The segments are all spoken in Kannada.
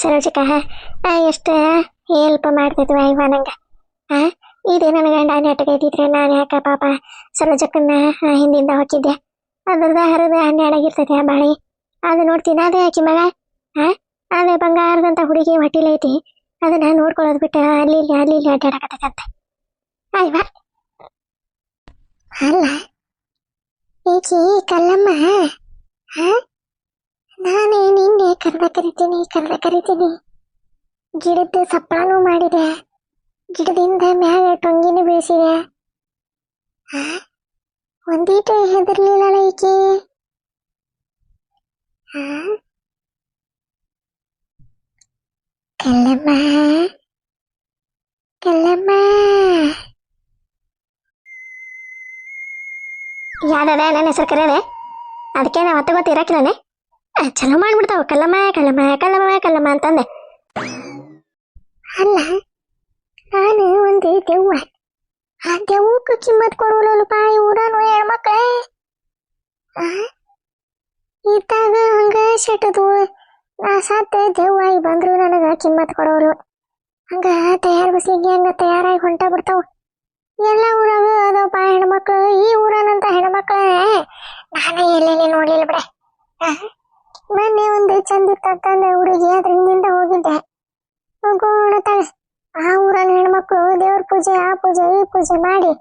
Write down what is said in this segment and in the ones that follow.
ಸರೋಜಿಕ ಎಷ್ಟು ಹೆಲ್ಪ್ ಮಾಡ್ತಿದ್ವ ಇವ ನಂಗೆ. ಇದೇ ನನ್ನ ಗಂಡ ನೆಟ್ಟಗೆ ಇದ್ದಿದ್ರೆ ನಾನು ಯಾಕೆ ಪಾಪ ಸರೋಜಕ್ಕನ್ನ ಹಿಂದಿಂದ ಹಾಕಿದ್ದೆ. ಅದ್ರದ್ದು ಹರಿದು ಹನ್ನೆರಡಾಗಿರ್ತೈತೆ ಆ ಬಾಳಿ. ಅದು ನೋಡ್ತೀನಿ, ಅದೇ ಆಕಿ ಮಗ. ಅದೇ ಬಂಗಾರದಂತ ಹುಡುಗಿ ಹೊಟ್ಟಿಲೈತಿ, ಅದನ್ನ ನೋಡ್ಕೊಳ್ಳೋದು ಬಿಟ್ಟು ಅಲ್ಲಿ ಇಲ್ಲಿ ಅಡ್ಡಾಡಕತ್ತಂತೆ. ಅಲ್ವಾ? ಅಲ್ಲ ಈಕಿ ಕಲ್ಲಮ್ಮ, ನಾನೇ ನಿನ್ನೆ ಕರಿತೀನಿ. ಗಿಡದ ಸಪ್ಳನೂ ಮಾಡಿದೆ, ಗಿಡದಿಂದ ಮ್ಯಾಗ ಟೊಂಗಿನೂ ಬೀಳಿಸಿದೆ. ಒಂದೀಟು ಹೆದರ್ಲಿಲ್ಲಲ್ಲ ಈಕಿ. ಕಲ್ಲಮ್ಮ ಯಾವ್ದದ ನನ್ನ ಹೆಸರು ಕರೆಯದೆ, ಅದಕ್ಕೆ ನಾವು ಮತ್ತೆ ಗೊತ್ತಿರಕ್ಕಿಲ್ಲನೆ. ಚಲೋ ಮಾಡ್ಬಿಡ್ತಾವ ಕಲ್ಲಮ್ಮ ಅಂತಂದೆ. ಅಲ್ಲ, ನಾನು ಒಂದು ದೆವ್ವ. ಆ ದೆವ್ವಕ್ಕೆ ಕಿಮ್ಮತ್ ಕೊಡುವಲ್ಲಪ್ಪ ಈ ಊರನು ಹೆಣ್ಮಕ್ಳೇ. ಇದ್ದಾಗ ಹಂಗ ಶೆಟ್ಟದು, ನಾ ಸತ್ತೆ ದೆವ್ವಾಗಿ ಬಂದ್ರು ನನಗೆ ಕಿಮ್ಮತ್ ಕೊಡೋರು. ಹಂಗ ತಯಾರಿಸ್ಲಿಕ್ಕೆ ಹಂಗ ತಯಾರಾಗಿ ಹೊಂಟ ಬಿಡ್ತಾವ. ಎಲ್ಲ ಊರಾಗ ಅದಪ್ಪ ಹೆಣ್ಮಕ್ಳು, ಈ ಊರನಂತ ಹೆಣ್ಮಕ್ಳ ನಾನೇ ಎಲ್ಲೆಲ್ಲಿ ನೋಡ್ಲಿಲ್ಲ ಬಿಡೆ. ಮೊನ್ನೆ ಒಂದು ಚಂದಿತ್ತಂದ ಹುಡುಗಿ ಅದ್ರ ಹಿಂದಿಂದ ಹೋಗಿದ್ದೆ. ಹೋಗೋಣತಾಗ ಆ ಊರನ್ನ ಹೆಣ್ಮಕ್ಳು ದೇವ್ರ ಪೂಜೆ, ಆ ಪೂಜೆ, ಈ ಪೂಜೆ ಮಾಡಿ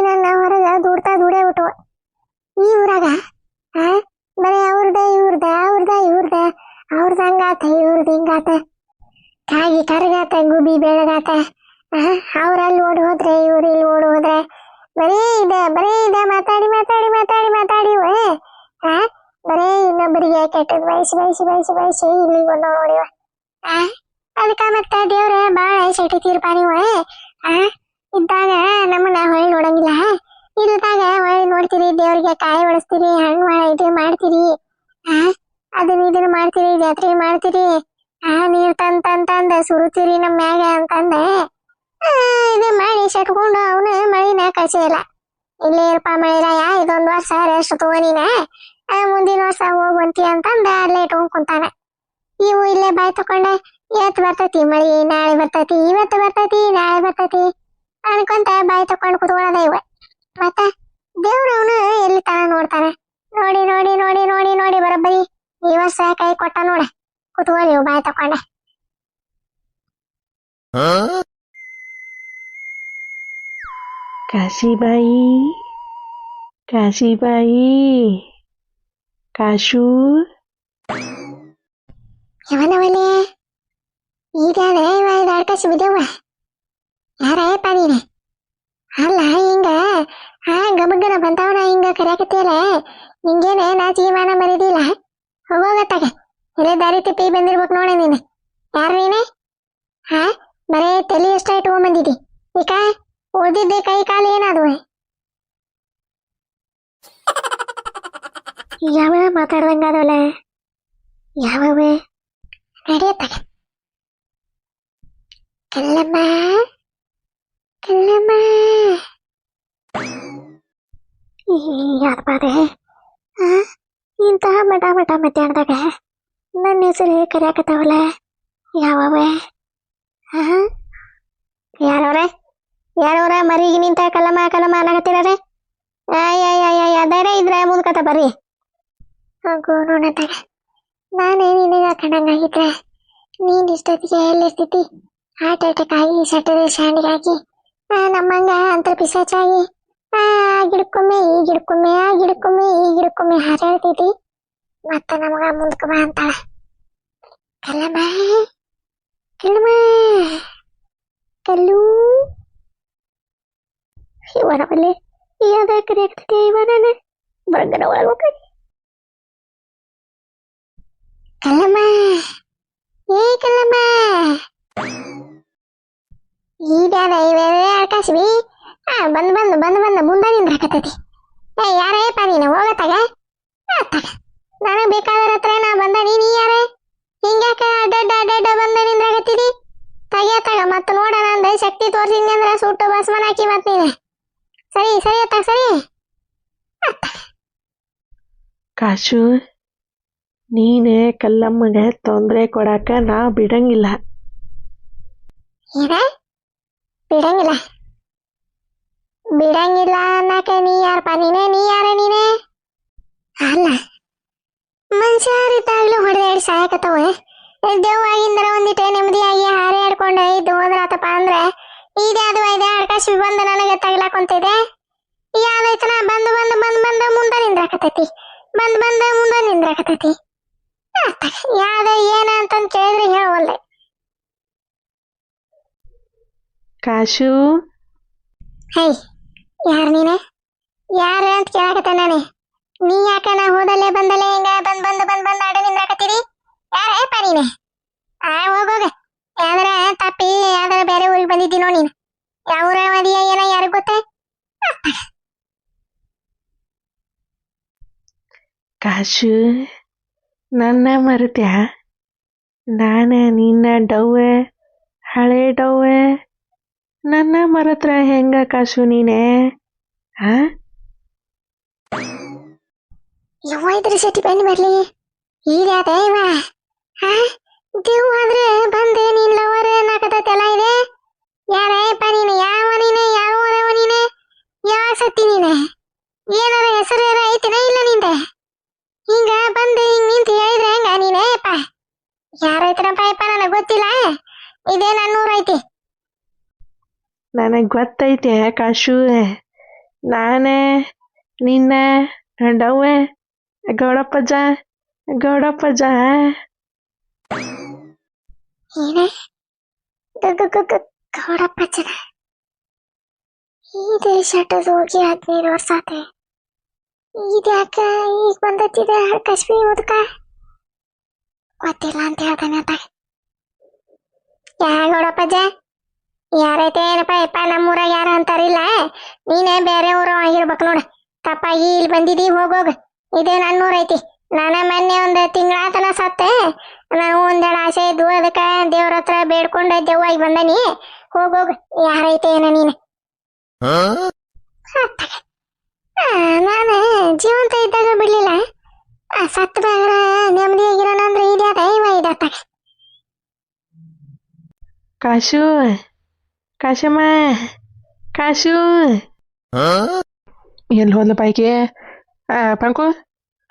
ನನ್ನ ಹೊರಗ ದುಡೇ ಬಿಟ್ಟವ. ಈ ಊರಾಗ ಬರೀ ಅವ್ರದ ಹಂಗಾತ, ಇವ್ರದ್ದು ಹಿಂಗಾತ, ಕಾಗಿ ಕರಗಾತ, ಗುಬಿ ಬೆಳಗಾತ. ಅವ್ರಲ್ಲಿ ಓಡಿ ಹೋದ್ರೆ ಇವ್ರು ಇಲ್ಲಿ ಓಡಿ ಹೋದ್ರೆ ಬರೀ ಇದೆ ಮಾತಾಡಿ ಬರೀ ಇನ್ನೊಬ್ಬರಿಗೆ ಕೆಟ್ಟದ್ ಬಯಸಿ ಇಲ್ಲಿಗೆ ಬಂದವ್ ನೋಡಿವ. ಅದಕ್ಕ ಮತ್ತೆ ದೇವ್ರ ಬಾಳ ಶೆಟ್ಟಿ ತೀರ್ಪ ನೀವು. ಇದ್ದಾಗ ನಮ್ಮನ್ನ ಹೊಳ್ಳಿ ನೋಡಂಗಿಲ್ಲ, ಇಲ್ದಾಗ ಹೊಳ್ಳಿ ನೋಡ್ತೀರಿ, ದೇವ್ರಿಗೆ ಕಾಯಿ ಒಡಿಸ್ತೀರಿ, ಹಣ್ಣು ಇದು ಮಾಡ್ತೀರಿ, ಇದನ್ನ ಮಾಡ್ತೀರಿ, ಜಾತ್ರೆ ಮಾಡ್ತೀರಿ, ನೀರ್ ತಂದ ಸುರುತ್ತೀರಿ ನಮ್ಮ ಮ್ಯಾಗ ಅಂತಂದೆ. ಇದು ಮಾಡಿ ಶಟ್ಕೊಂಡು ಅವನು ಮಳಿನ ಕಳ್ಸಿಲ್ಲ. ಇಲ್ಲೇ ಇರಪ್ಪ ಮಳಿರಾಯ, ಇದೊಂದು ವರ್ಷ ರೆಸ್ಟ್ ತಗೋ ನೀನ, ಮುಂದಿನ ವರ್ಷ ಹೋಗುವಂತಿ ಅಂತಂದ ಅಲ್ಲೇ ಇಟ್ಕೊಂಡ್ ಕುಂತಾನ. ಇವು ಇಲ್ಲೇ ಬಾಯ್ ತಕೊಂಡೆ, ಇವತ್ತು ಬರ್ತೈತಿ ಮಳಿ, ನಾಳೆ ಬರ್ತೈತಿ, ಇವತ್ತು ಬರ್ತೈತಿ, ನಾಳೆ ಬರ್ತೈತಿ ಅನ್ಕೊಂತ ಬಾಯ್ ತಕೊಂಡ್ ಕುತ್ಕೊಳ್ಳೋದ ಇವ. ಮತ್ತ ದೇವ್ರವನು ಎಲ್ಲಿ ತನ ನೋಡ್ತಾನೆ. ನೋಡಿ ಬರೋಬ್ಬರಿ ಈ ವರ್ಷ ಕೈ ಕೊಟ್ಟ ನೋಡ, ಕುತ್ಕೊಳ್ಳಿ ಇವು ಬಾಯ್ ತಕೊಂಡೆ. ಕಾಶು ಇವನವನೇ ಈಗಾದ ಇವ ಆಕಾಶ ಬಿದ್ದವ. ಯಾರಪ್ಪ ನೀನೆ? ಅಲ್ಲ ಹಿಂಗ ಗಬಗ್ಗನ ಬಂತಾವನ ಹಿಂಗ ಕರೆಯಕತ್ತಿಯಲ್ಲ, ನಿಂಗೇನೆ ನಾಚಿಮಾನ ಮರಿದಿಲ್ಲ. ಹೋಗೋಗತ್ತಾಗ ಎಲ್ಲೇ ದಾರಿ ತಿಪ್ಪಿ ಬಂದಿರ್ಬೇಕು ನೋಡ ನೀನು. ಯಾರು ನೀನೆ? ಬರೇ ತಲೆ ಎಷ್ಟ ಇಟ್ಕೊಂಡ್ ಬಂದಿದ್ದಿ, ಈಕ ಉಳ್ದಿದ್ದೆ ಕೈ ಕಾಲು ಏನಾದ್ವು? ಯಾವ ಮಾತಾಡ್ದಂಗಾದವಲ್ಲ, ಯಾವೇ ನಡೆಯತ್ತಾಗ. ಕಲ್ಲಮ್ಮ ಯಾರಪ್ಪಾದೆ ಇಂತಹ ಮಠ ಮಧ್ಯಾಹ್ನದಾಗ ನನ್ನ ಹೆಸರು ಕರೆಯಾಕತ್ತಾವಲ್ಲ, ಯಾವೇ? ಯಾರವ್ರ ಮರಿಗೆ ನಿಂತ ಕಲ್ಲಮ್ಮ ಅನ್ನಕತ್ತೀರ? ಧೈರ್ಯ ಇದ್ರೆ ಮುಂದ್ಕತ ಬರ್ರಿ. ಹೋಗು ನೋಡತ್ತಾಗ. ನಾನೇ ನಿನಗ ಕಣಂಗಾಗಿದ್ರೆ ನೀನ್ ಇಷ್ಟೊತ್ತಿಗೆ ಎಲ್ಲಿರ್ತಿದ್ದಿ? ಹಾರ್ಟ್ ಅಟ್ಯಾಕ್ ಆಗಿ ಸಟಲ್ ಶಾಂಡಿಗಾಗಿ ನಮ್ಮಂಗ ಅಂತರ ಪಿಸಾಚಾಗಿ ಗಿಡಕ್ಕೊಮ್ಮೆ ಈ ಗಿಡಕ್ಕೊಮ್ಮೆ ಹಾರಾಡ್ತಿದ್ದಿ. ಮತ್ತ ನಮಗ ಮುಂದಕ್ಕೆ ಬಾ ಅಂತಾಳ. ಕಲ್ಲಮ್ಮ ಕಲ್ಲು ಇವನವಲ್ಲಿ ಯಾವ್ದ ಕರೆಯಾಗ್ತದೆ ಇವನ ಬರಂಗನ ಒಳಗೆ ಹೋಗಿ. ಕಲ್ಲಮ್ಮ ಈಡ್ಯಾದ ಇವೆಲ್ಲ ಆಕಾಶವಿ ಬಂದು ಮುಂದೆ ನಿಂದ್ರಾಕತ್ತೈತಿ. ಯಾರೇ ನೀನು ಹೋಗತ್ತಾಗ ನನಗ್ ಬೇಕಾದ್ರ ಹತ್ರ ನಾ ಬಂದ ನೀ ಯಾರೇ ಹಿಂಗ್ಯಾಕ ಅಡ್ಡ ಬಂದ ನಿಂದ್ರಾಕತ್ತಿದಿ? ತಗ ಮತ್ತ ನೋಡ ನಂದ ಶಕ್ತಿ ತೋರ್ಸಿದ್ನಿ ಅಂದ್ರ ಸುಟ್ಟು ಭಸ್ಮನ್ ಹಾಕಿ ಮತ್ ನೀನೆ. ಸರಿ ಅತ್ತ ಸರಿ. ಕಾಶು ನೀನೇ ಕಲ್ಲಮ್ಮಗೆ ತೊಂದರೆ ಕೊಡಾಕ ನಾ ಬಿಡಂಗಿಲ್ಲ. ಏನ ಬಿಡಂಗಿಲ್ಲ ಬಿಡಂಗಿಲ್ಲ ಅನ್ನಕ್ಕೆ ನೀ ಯಾರಪ್ಪ ನೀ ಯಾರ ನೀನೆ? ಅಲ್ಲ ಮನುಷ್ಯರಿದ್ದಾಗ್ಲೂ ಹೊಡೆದಾಡಿ ಸಾಯಕತ್ತವ. ದೆವ್ವಾಗಿಂದರ ಒಂದಿಟ್ಟೆ ನೆಮ್ಮದಿಯಾಗಿ ಹಾರೆ ಆಡ್ಕೊಂಡು ಇದ್ದು ಹೋದ್ರಾತಪ್ಪ ಅಂದ್ರೆ ಇದ್ಯಾವುದು ಇದೆ ಆಕಾಶ ಬಂದು ನನಗೆ ತಗ್ಲಾಕೊಂತಿದೆ. ಯಾವ್ದೈತನ ಬಂದು ಬಂದು ಬಂದು ಬಂದು ಮುಂದೆ ನಿಂದ್ರಾಕತೈತಿ, ಬಂದು ಬಂದು ಮುಂದೆ ನಿಂದ್ರಾಕತೈತಿ. ಯಾವ್ದ ಏನ ಅಂತಂದು ಕೇಳಿದ್ರೆ ಹೇಳವಲ್ದೆ. ಕಾಶು, ಹೈ ಯಾರ ನೀನೆ? ಯಾರ ಅಂತ ಕೇಳಾಕತ್ತ ನಾನೇ. ನೀ ಯಾಕ ನಾ ಹೋದಲ್ಲೇ ಬಂದಲ್ಲೇ ಹಿಂಗ ಬಂದ್ ಬಂದು ಬಂದ್ ಬಂದ್ ಆಡ ನಿಂದ್ರಾಕತ್ತೀರಿ? ಯಾರಪ್ಪ ನೀನೆ? ಹೋಗೋಗ ಯಾವ್ದಾರ ತಪ್ಪಿ ಯಾವ್ದಾರ ಬೇರೆ ಊರಿಗೆ ಬಂದಿದ್ದೀನೋ ನೀನು. ಯಾವ ಊರ ಮದಿಯ ಏನ ಯಾರಿಗ ಗೊತ್ತ? ಕಾಶು, ನನ್ನ ಮರೆತ್ಯಾ? ನಾನು ನಿನ್ನ ಡವ್ವೆ, ಹಳೆ ಡವ್ವೆ. ನನ್ನ ಮರತ್ರ ಹೆಂಗ ಕಾಶು ನೀನೆ? ಹಾ, ಯಾವ ಇದ್ರ ಸೆಟಿ ಬನ್ನಿ ಬರ್ಲಿ ಈಗ್ಯಾದ ಇವ? ಹಾ, ದೇವ್ ಆದ್ರೆ ಬಂದೆ ನೀನ್ ಲವರ್ ನಾಕದೆಲ್ಲ ಇದೆ. ಯಾರಪ್ಪ ನೀನು? ಯಾವ ನೀನೆ? ಯಾವ ಊರವ ನೀನೆ? ಯಾವ ಸತ್ತಿ ನೀನೆ? ಏನಾರ ಹೆಸರು ಐತಿನ ಇಲ್ಲ ನಿಂದೆ? ಹಿಂಗ ಬಂದು ಹಿಂಗ್ ನಿಂತು ಹೇಳಿದ್ರೆ ಹೆಂಗ ನೀನೇಪ್ಪ? ಯಾರೈತನಪ್ಪ ಯಪ್ಪ ನನಗೆ ಗೊತ್ತಿಲ್ಲ. ಇದೇ ನನ್ನೂರ ಐತಿ. ನನಗೆ ಗೊತ್ತೈತೆ ಕಾಶು, ನಾನೇ ನಿನ್ನ ಡವ್ವೆ ಗೌಡಪ್ಪಜ್ಜ. ಗೌಡಪ್ಪಜ್ಜ ಏನೇ ಗೌಡಪ್ಪಜ್ಜನ? ಈ ದೇಶಟದು ಹೋಗಿ 15 ವರ್ಷ ಆತೆ. ಇದ್ಯಾಕ ಈಗ ಬಂದತ್ತಿದೆ ಕಶ್ಮೀ ಮುದ್ಕ? ಗೊತ್ತಿಲ್ಲ ಅಂತ ಹೇಳ್ತಾನೆ ಆತ. ಗೌಡಪ್ಪಜ್ಜ ಯಾರೈತೆ ಏನಪ್ಪ ಯಪ್ಪ? ನಮ್ಮೂರಾಗ ಯಾರ ಅಂತಾರಿಲ್ಲ, ನೀನೇ ಬೇರೆ ಊರು ಆಗಿರ್ಬೇಕು ನೋಡ. ತಪ್ಪಾಗಿ ಇಲ್ಲಿ ಬಂದಿದ್ದೀ, ಹೋಗೋಗ. ಇದೇ ನನ್ನೂರ ಐತಿ. ನಾನು ಮೊನ್ನೆ ಒಂದು ತಿಂಗಳಾತನ ಸತ್ತೆ. ನಾವು ಒಂದೆರಡು ಆಸೆ ಇದ್ವು, ಅದಕ್ಕೆ ದೇವ್ರ ಹತ್ರ ಬೇಡ್ಕೊಂಡು ದೆವ್ವಾಗಿ ಬಂದನಿ. ಹೋಗೋಗ ಯಾರೈತೆ ಏನ ನೀನು? ನಾನು ಜೀವಂತ ಇದ್ದಾಗ ಬಿಡ್ಲಿಲ್ಲ, ಸತ್ತ ಬೇಗ ನೆಮ್ಮದಿಯಾಗಿರೋಣ ಅಂದ್ರೆ ಇದ್ಯಾದ ಇವ ಇದತ್ತ. ಕಾಶು, ಕಾಶಮ್ಮ, ಕಾಶು ಎಲ್ಲಿ ಹೋದ್ಲ ಪಾಯ್ಕೆ? ಪಂಕು,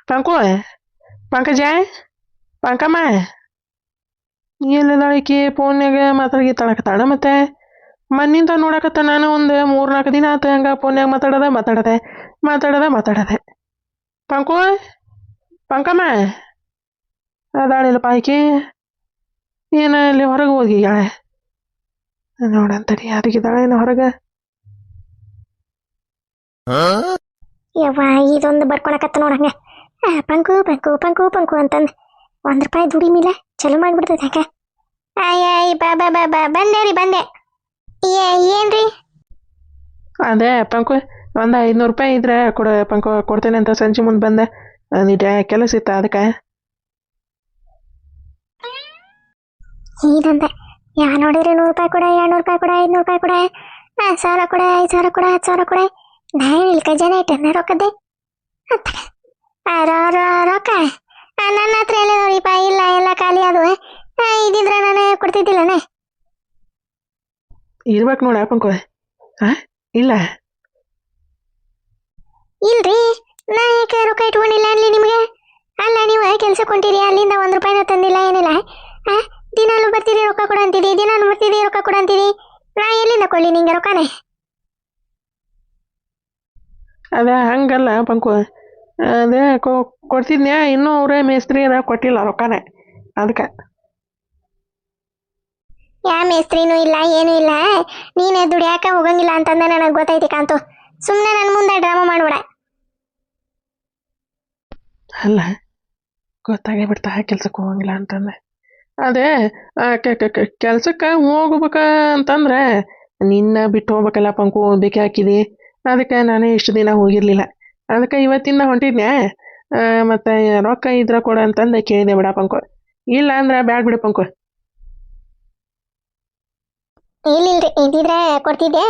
ಪಂಕು, ಪಂಕಜ, ಪಂಕಮ್ಮ ಎಲ್ಲದಾಳಿಕೆ ಫೋನ್ಯಾಗ ಮಾತಾಡಕತ್ತಾಳ. ಮತ್ತೆ ಮನ್ನಿಂದ ನೋಡಕತ್ತ ನಾನು ಒಂದು 3-4 ದಿನ ಆತ ಹಂಗ ಫೋನ್ಯಾಗ ಮಾತಾಡದೆ. ಪಂಕು, ಪಂಕಮ್ಮ ಅದಾಳಿಲ್ಲ ಪಾಯ್ಕೆ? ಏನ ಇಲ್ಲಿ ಹೊರಗೆ ಹೋಗಿದ್ದಾಳೆ ನೋಡಂತಡಿ. ಯಾರಿಗಿದ್ದಾಳೆ ಏನು ಹೊರಗೆ? ಯವ್ವ ಇದೊಂದು ಬರ್ಕೊಳಕತ್ತ ನೋಡಂಗ. ಪಂಕು ಪಂಕು ಪಂಕು ಪಂಕು ಅಂತಂದು ₹1 ದುಡಿಮಿಲ್ಲ ಚಲೋ ಮಾಡ್ಬಿಡ್ತೈತೆ ಯಾಕೆ? ಅಯ್ಯ ಬಾ ಬಂದೆ ರೀ, ಬಂದೆ. ಏನ್ರಿ? ಅದೇ ಪಂಕು, ಒಂದು ₹500 ಇದ್ರೆ ಕೊಡ ಪಂಕು, ಕೊಡ್ತೇನೆ ಅಂತ ಸಂಜೆ ಮುಂದೆ ಬಂದೆ. ಒಂದಿಟ್ಟು ಕೆಲಸ ಇತ್ತ ಅದಕ್ಕೆ. ಇದಂತೆ ಯಾ ನೋಡಿದ್ರೆ ₹100 ಕೊಡ, ₹200 ಕೊಡ, ₹500 ಕೊಡ, ₹1000 ಕೊಡ, ₹5000 ಕೊಡ, ₹10,000 ಕೊಡ. ನಾ ಇಲ್ಕ ಜನ ಇಟ್ಟೆ ರೊಕ್ಕದ್ದೆ ರೊಕ್ಕ ನನ್ನ ಹತ್ರ ಎಲ್ಲ ನೋಡಿಪ್ಪ. ಇಲ್ಲ ಎಲ್ಲ ಖಾಲಿ ಅದು. ಇದಿದ್ರೆ ನಾನು ಕೊಡ್ತಿದ್ದಿಲ್ಲನೆ. ಇರ್ಬೇಕು ನೋಡ ಪಂಕು. ಇಲ್ಲ ಇಲ್ರಿ, ನಾ ಯಾಕೆ ರೊಕ್ಕ ಇಟ್ಕೊಂಡಿಲ್ಲ ಅನ್ಲಿ ನಿಮಗೆ? ಅಲ್ಲ ನೀವು ಕೆಲ್ಸಕ್ಕೆ ಹೊಂಟಿರಿ, ಅಲ್ಲಿಂದ ₹1 ತಂದಿಲ್ಲ ಏನಿಲ್ಲ. ದಿನಾಲು ಬರ್ತೀರಿ ರೊಕ್ಕ ಕೊಡ ಅಂತೀರಿ, ದಿನಾಲು ಬರ್ತೀರಿ ರೊಕ್ಕ ಕೊಡ ಅಂತೀರಿ. ನಾ ಎಲ್ಲಿಂದ ಕೊಳ್ಳಿ ನಿಂಗೆ ರೊಕ್ಕನೇ? ಅದೇ ಹಂಗಲ್ಲ ಪಂಕು, ಅದೇ ಕೊಡ್ತಿದ್ನ್ಯಾ. ಇನ್ನೂ ಅವರೇ ಮೇಸ್ತ್ರಿ ಕೊಟ್ಟಿಲ್ಲ ರೊಕ್ಕನೇ, ಅದಕ್ಕೆ. ಯಾ ಮೇಸ್ತ್ರಿನೂ ಇಲ್ಲ ಏನೂ ಇಲ್ಲ. ನೀನೇ ದುಡಿಯಾಕ ಹೋಗಂಗಿಲ್ಲ ಅಂತಂದ ನನಗೆ ಗೊತ್ತೈತಿ ಕಾಂತು. ಸುಮ್ಮನೆ ನನ್ನ ಮುಂದೆ ಡ್ರಾಮಾ ಮಾಡ್ಬೇಡ. ಅಲ್ಲ ಗೊತ್ತಾಗೇ ಬಿಡ್ತಾ ಕೆಲ್ಸಕ್ಕೆ ಹೋಗಂಗಿಲ್ಲ ಅಂತಂದೆ. ಅದೇ ಕೆಲ್ಸಕ್ಕೆ ಹೋಗ್ಬೇಕ ಅಂತಂದ್ರೆ ನಿನ್ನ ಬಿಟ್ಟು ಹೋಗ್ಬೇಕಲ್ಲ ಪಂಕು, ಬೇಕೆ ಹಾಕಿದಿ. ಅದಕ್ಕೆ ನಾನೇ ಇಷ್ಟು ದಿನ ಹೋಗಿರ್ಲಿಲ್ಲ. ಅದಕ್ಕೆ ಇವತ್ತಿಂದ ಹೊಂಟಿದ್ನ್ಯಾ. ಮತ್ತೆ ರೊಕ್ಕ ಇದ್ರ ಕೊಡ ಅಂತಂದು ಕೇಳಿದೆ ಬಿಡ ಪಂಕು. ಇಲ್ಲ ಅಂದ್ರೆ ಬ್ಯಾಡ್ ಬಿಡು ಪಂಕು. ಇಲ್ಲಿಲ್ರಿ, ಇದ್ದಿದ್ರೆ ಕೊಡ್ತಿದ್ದೆ.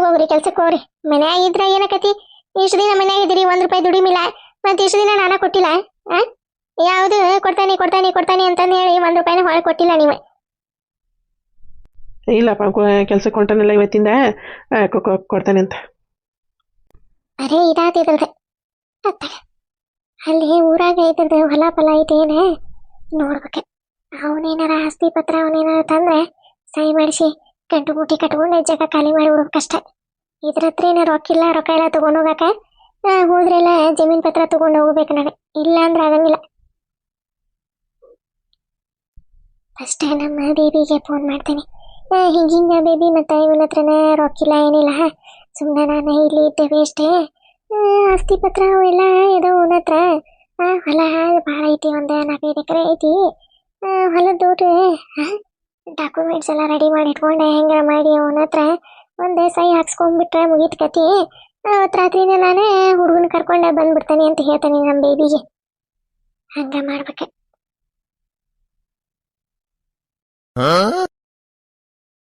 ಹೋಗ್ರಿ ಕೆಲ್ಸಕ್ಕೆ ಹೋಗ್ರಿ. ಮನ್ಯಾಗ ಇದ್ರೆ ಏನಕತಿ? ಇಷ್ಟು ದಿನ ಮನ್ಯಾಗ ಇದ್ದೀರಿ, ₹1 ದುಡಿಮಿಲ್ಲ. ಮತ್ತೆ ಇಷ್ಟು ದಿನ ನಾನ ಕೊಟ್ಟಿಲ್ಲ. ಯಾವುದು ಕೊಡ್ತಾನೆ ಕೊಡ್ತಾನೆ ಕೊಡ್ತಾನೆ ಅಂತಂದು ಹೇಳಿ 1 ರೂಪಾಯಿನ ಹೊಳೆ ಕೊಟ್ಟಿಲ್ಲ ನೀವು. ಇಲ್ಲಪ್ಪ ಕೆಲ್ಸಕ್ಕೆ ಹೊಂಟಾನಲ್ಲ ಇವತ್ತಿಂದ ಕೊಡ್ತಾನೆ ಅಂತ. ಅರೇ ಇದಾತಿದ್ರದೆ ಅತ್ತ ಅಲ್ಲಿ ಊರಾಗ ಇದ್ರದ್ದು ಹೊಲ ಫಲ ಐತೇನೆ ನೋಡ್ಬೇಕೆ. ಅವನೇನಾರ ಆಸ್ತಿ ಪತ್ರ ಅವನೇನಾರ ತಂದ್ರೆ ಸಹಿ ಮಾಡಿಸಿ ಗಂಟು ಮುಟ್ಟಿ ಕಟ್ಕೊಂಡು ಜಾಗ ಖಾಲಿ ಮಾಡಿ ಬಿಡ್ಬೇಕಷ್ಟ. ಇದ್ರ ಹತ್ರ ಏನಾರ ರೊಕ್ಕ ಎಲ್ಲ ತಗೊಂಡು ಹೋಗಾಕ ಹೋದ್ರೆಲ್ಲ ಜಮೀನ್ ಪತ್ರ ತಗೊಂಡು ಹೋಗ್ಬೇಕು ನಾನು, ಇಲ್ಲ ಅಂದ್ರೆ ಆಗಂಗಿಲ್ಲ. ಫಸ್ಟ್ ನಮ್ಮ ಬೇಬಿಗೆ ಫೋನ್ ಮಾಡ್ತೇನೆ. ಹಿಂಗಿಂಗ ಬೇಬಿ ಮತ್ತೆ ಇವನ ಹತ್ರನ ರೊಕ್ಕಿಲ್ಲ ಏನಿಲ್ಲ, ಸುಮ್ಮನೆ ನಾನು ಇಲ್ಲಿ ಇದ್ದೇವೆ ಅಷ್ಟೇ, ಆಸ್ತಿ ಪತ್ರ ಅವೆಲ್ಲ ಇದೋ ಅವನ ಹತ್ರ. ಹೊಲ ಭಾಳ ಐತಿ, ಒಂದು 4-5 ಎಕರೆ ಐತಿ. ಹೊಲದ ದೊಡ್ಡ ಡಾಕ್ಯುಮೆಂಟ್ಸ್ ಎಲ್ಲ ರೆಡಿ ಮಾಡಿ ಇಟ್ಕೊಂಡೆ, ಹೆಂಗಾರ ಮಾಡಿ ಅವನ ಹತ್ರ ಒಂದು ಸಹಿ ಹಾಕ್ಸ್ಕೊಂಡ್ಬಿಟ್ರೆ ಮುಗೀತು ಕತಿ. ಅವತ್ತು ರಾತ್ರಿನೇ ನಾನೇ ಹುಡುಗನ ಕರ್ಕೊಂಡೆ ಬಂದ್ಬಿಡ್ತಾನೆ ಅಂತ ಹೇಳ್ತಾನೆ ನಮ್ಮ ಬೇಬಿಗೆ. ಹಂಗ ಮಾಡ್ಬೇಕೆ.